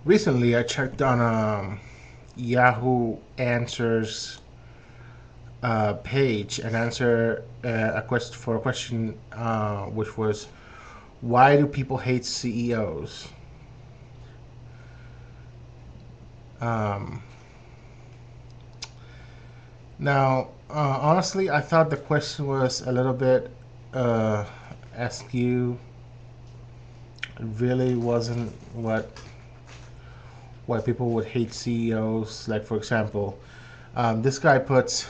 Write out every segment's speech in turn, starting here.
Recently, I checked on Yahoo Answers page and answer a question for a question which was, why do people hate CEOs? Um, Honestly, I thought the question was a little bit uh, askew. It really wasn't why people would hate CEOs. Like, for example, this guy puts,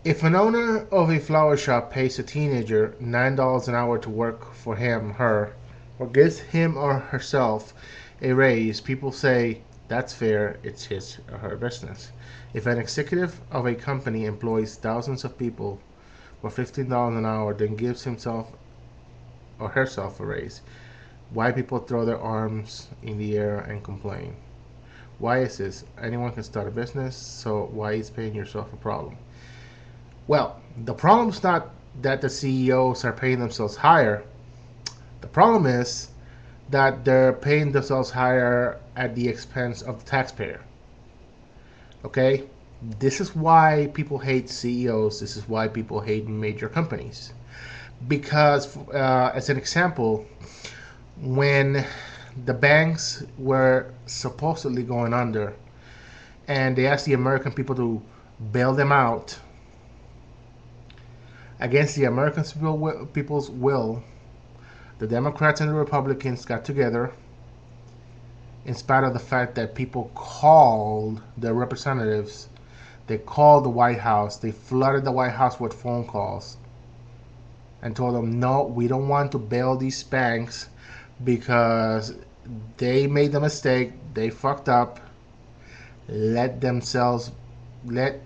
if an owner of a flower shop pays a teenager $9 an hour to work for him, her, or gives him or herself a raise, people say that's fair, it's his or her business. If an executive of a company employs thousands of people for $15 an hour, then gives himself or herself a raise, why people throw their arms in the air and complain? Why is this? Anyone can start a business, so why is paying yourself a problem? Well, the problem is not that the CEOs are paying themselves higher. The problem is that they're paying themselves higher at the expense of the taxpayer. Okay? This is why people hate CEOs. This is why people hate major companies. Because, as an example, when the banks were supposedly going under and they asked the American people to bail them out against the American people's will, the Democrats and the Republicans got together in spite of the fact that people called their representatives, they called the White House, they flooded the White House with phone calls and told them, no, we don't want to bail these banks because they made the mistake, they fucked up, let themselves, let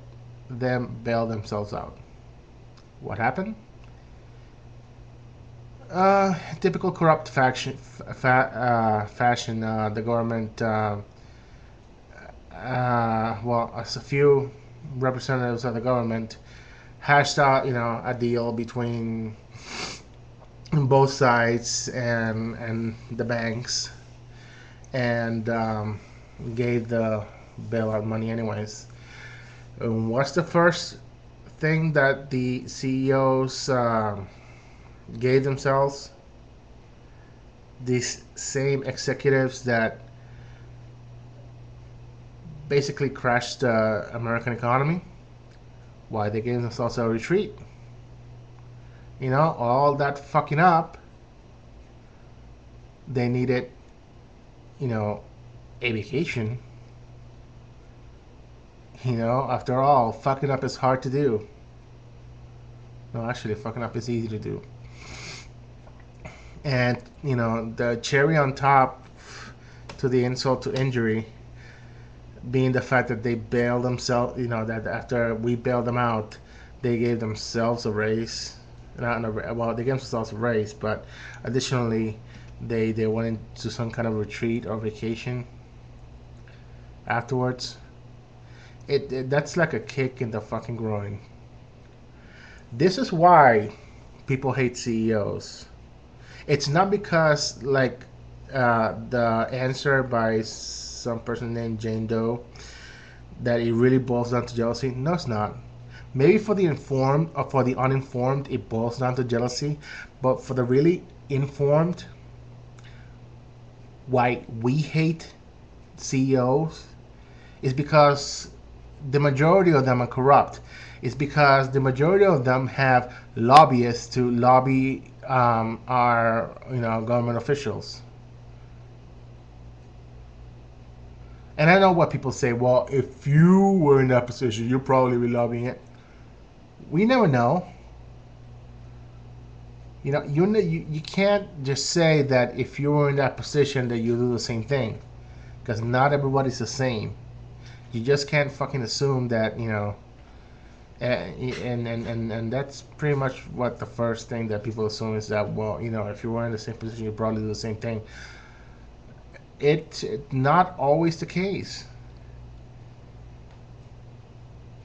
them bail themselves out. What happened? Typical corrupt fashion. The government, well, as a few representatives of the government hashed out, a deal between both sides and the banks, and gave the bailout money anyways. And what's the first thing that the CEOs gave themselves? These same executives that basically crashed the American economy. Why? They gave themselves a retreat. All that fucking up, they needed, you know, a vacation. After all, fucking up is hard to do. No, actually, fucking up is easy to do. And, the cherry on top to the insult to injury being the fact that they bailed themselves, that after we bailed them out, they gave themselves a raise. Well, they gave themselves a raise, but additionally, they went into some kind of retreat or vacation afterwards. That's like a kick in the fucking groin. This is why people hate CEOs. It's not because like the answer by some person named Jane Doe that it really boils down to jealousy. No, it's not. Maybe for the informed or for the uninformed, it boils down to jealousy, but for the really informed, why we hate CEOs is because the majority of them are corrupt. It's because the majority of them have lobbyists to lobby our government officials. And I know what people say. Well, if you were in that position, you'd probably be lobbying it. We never know. You can't just say that if you were in that position that you do the same thing, because not everybody's the same. You just can't fucking assume that and that's pretty much what the first thing that people assume is that, well, if you were in the same position, you probably do the same thing. It's not always the case,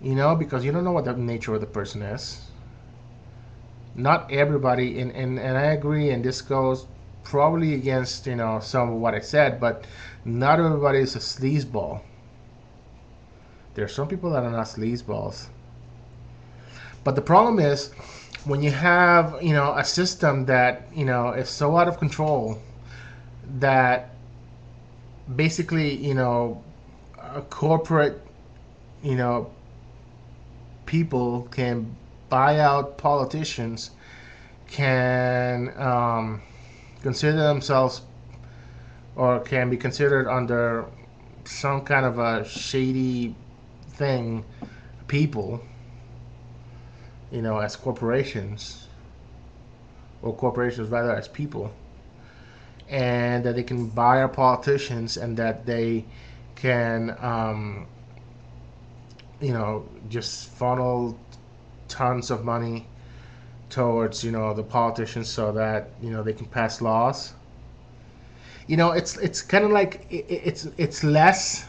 because you don't know what the nature of the person is. Not everybody, and I agree, and this goes probably against, some of what I said, but not everybody is a sleazeball. There are some people that are not sleazeballs. But the problem is when you have, a system that, is so out of control that basically, a corporate, you know, people can buy out politicians, can consider themselves or can be considered under some kind of a shady thing, people, as corporations, or corporations rather as people, and that they can buy our politicians and that they can, just funnel tons of money towards, the politicians so that, they can pass laws. It's kind of like it's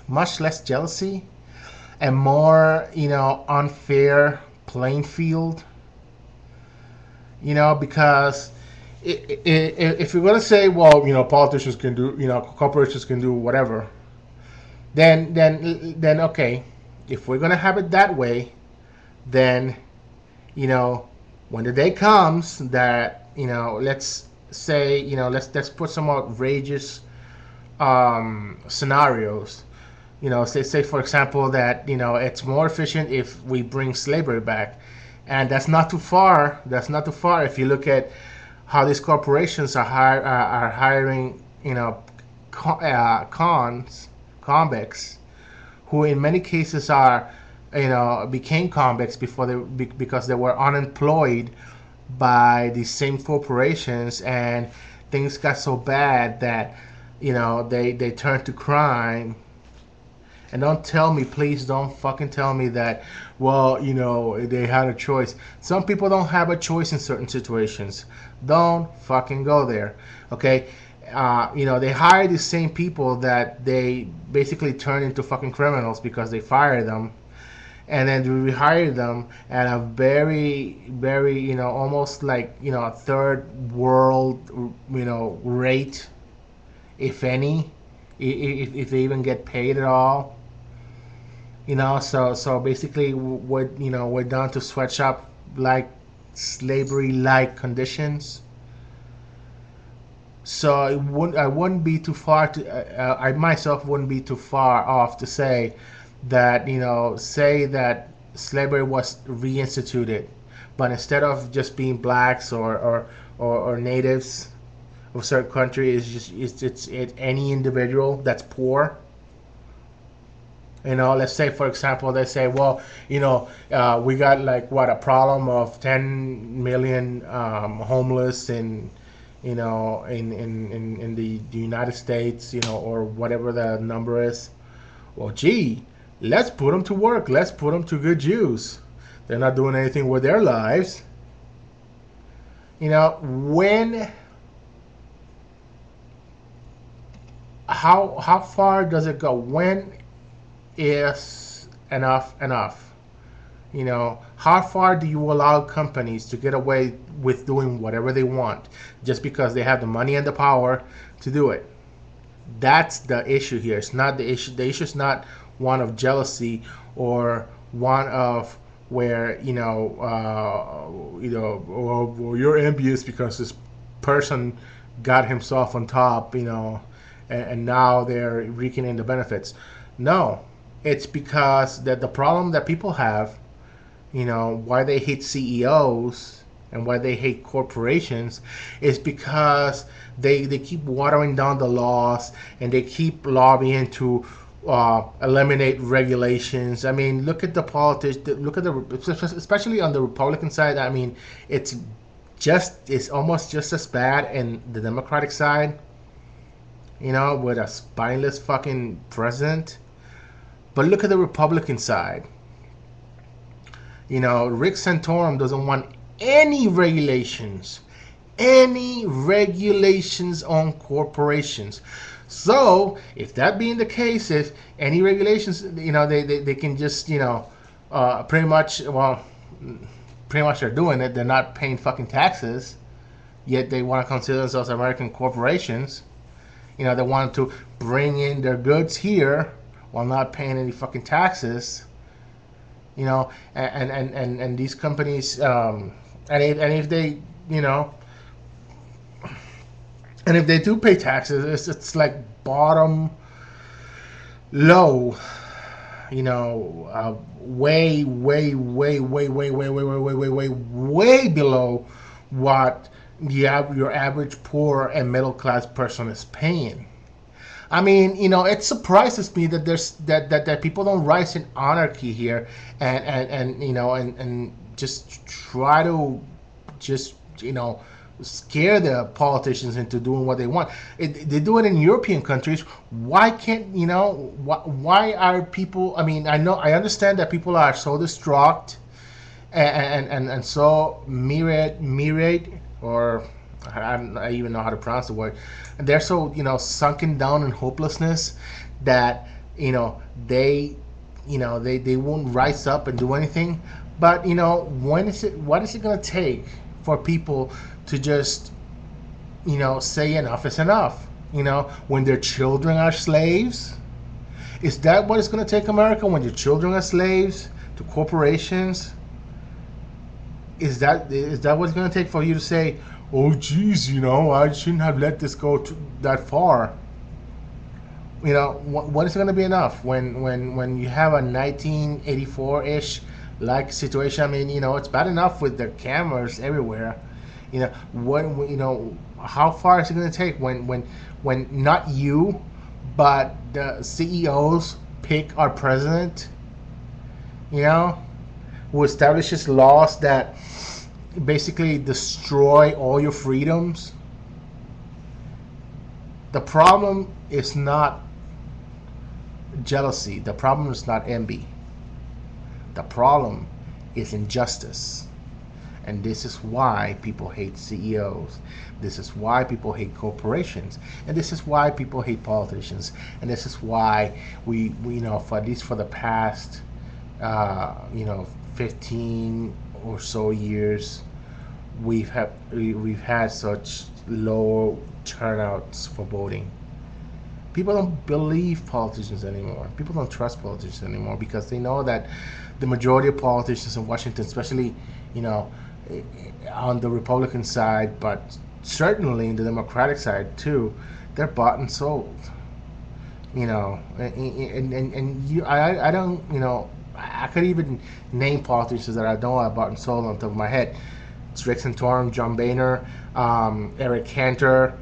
much less jealousy and more, unfair playing field. Because if you're gonna say, well, politicians can do, corporations can do whatever, then okay, if we're gonna have it that way, then you know when the day comes that, let's say, let's put some outrageous scenarios. Say for example that, it's more efficient if we bring slavery back, and that's not too far. That's not too far if you look at how these corporations are hiring, convicts, who in many cases are, became convicts because they were unemployed by these same corporations, and things got so bad that, they turned to crime. And don't tell me, please don't fucking tell me that, well, they had a choice. Some people don't have a choice in certain situations. Don't fucking go there, okay? They hire these same people that they basically turn into fucking criminals because they fire them. And then we rehire them at a very, very, almost like, a third world, rate, if any, if they even get paid at all. So basically we're down to sweatshop like slavery like conditions. So I wouldn't be too far to I myself wouldn't be too far off to say that, say that slavery was reinstituted, but instead of just being blacks or natives of a certain country, it's any individual that's poor. Let's say, for example, they say, well, we got like what, a problem of 10 million homeless in the United States, or whatever the number is. Well, gee, let's put them to work. Let's put them to good use. They're not doing anything with their lives. When, how far does it go? When is enough enough? How far do you allow companies to get away with doing whatever they want just because they have the money and the power to do it? That's the issue here. It's not the issue. The issue is not one of jealousy or one of where or you're envious because this person got himself on top, and now they're reaping in the benefits. No, it's because that the problem that people have, why they hate CEOs and why they hate corporations, is because they keep watering down the laws and they keep lobbying to eliminate regulations. I mean, look at the politics. Look at especially on the Republican side. I mean, it's almost just as bad in the Democratic side. With a spineless fucking president. But look at the Republican side. Rick Santorum doesn't want any regulations on corporations. So, if that being the case, if any regulations, they can just, pretty much they're doing it. They're not paying fucking taxes. yet they want to consider themselves American corporations. They want to bring in their goods here while not paying any fucking taxes. And these companies, and if they, and if they do pay taxes, it's like bottom low, way, way, way, way, way, way, way, way, way, way, way, way below what your average poor and middle class person is paying. I mean, it surprises me that that people don't rise in anarchy here, and just try to just scare the politicians into doing what they want. They do it in European countries. Why can't why are people? I mean, I understand that people are so distraught and so myriad, or I don't even know how to pronounce the word. And they're so sunken down in hopelessness that they they won't rise up and do anything. But what is it going to take for people to just say enough is enough? When their children are slaves, is that what it's going to take, America? When your children are slaves to corporations, is that what it's going to take for you to say, oh geez, I shouldn't have let this go that far? What is going to be enough when you have a 1984-ish like situation? I mean, it's bad enough with the cameras everywhere. What how far is it going to take when not you, but the CEOs pick our president? Who establishes laws that basically destroy all your freedoms. The problem is not jealousy. The problem is not envy. The problem is injustice. And this is why people hate CEOs. This is why people hate corporations. And this is why people hate politicians. And this is why we for at least for the past 15 or so years, we've had such low turnouts for voting. People don't believe politicians anymore. People don't trust politicians anymore because they know that the majority of politicians in Washington, especially on the Republican side, but certainly in the Democratic side too, they're bought and sold. I don't, I could even name politicians that I know I bought and sold on top of my head. It's Rick Santorum, John Boehner, Eric Cantor,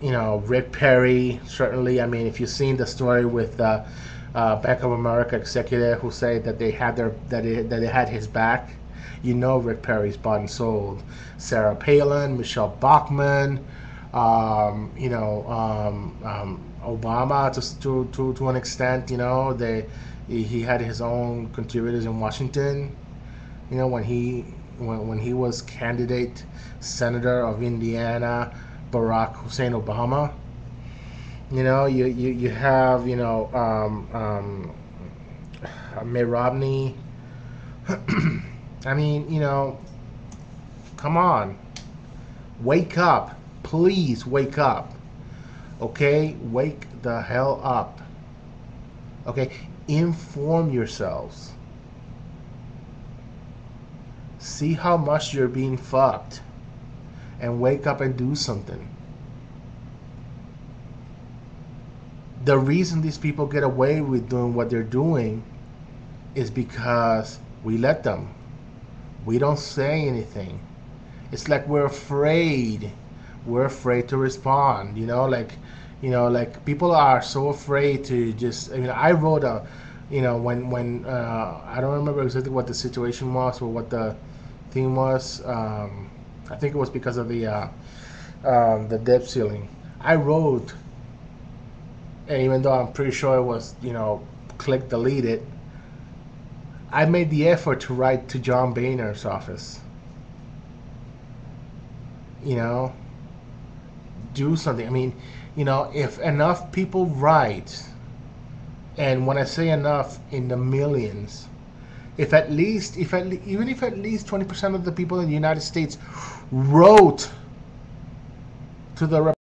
Rick Perry. Certainly, I mean, if you've seen the story with Bank of America executive who said that they had that they had his back, Rick Perry's bought and sold. Sarah Palin, Michelle Bachmann, Obama to an extent. He had his own contributors in Washington. When he was candidate senator of Indiana, Barack Hussein Obama. You have Mitt Romney. I mean, come on, wake up, please wake up. Okay, wake the hell up. Okay, inform yourselves. See how much you're being fucked and wake up and do something. The reason these people get away with doing what they're doing is because we let them. We don't say anything. It's like we're afraid. We're afraid to respond. Like people are so afraid to just. I mean, I wrote when I don't remember exactly what the situation was or what the theme was. I think it was because of the debt ceiling. I wrote, and even though I'm pretty sure it was click deleted, I made the effort to write to John Boehner's office. Do something. I mean, if enough people write, and when I say enough, in the millions, If at least, even if at least 20% of the people in the United States wrote to the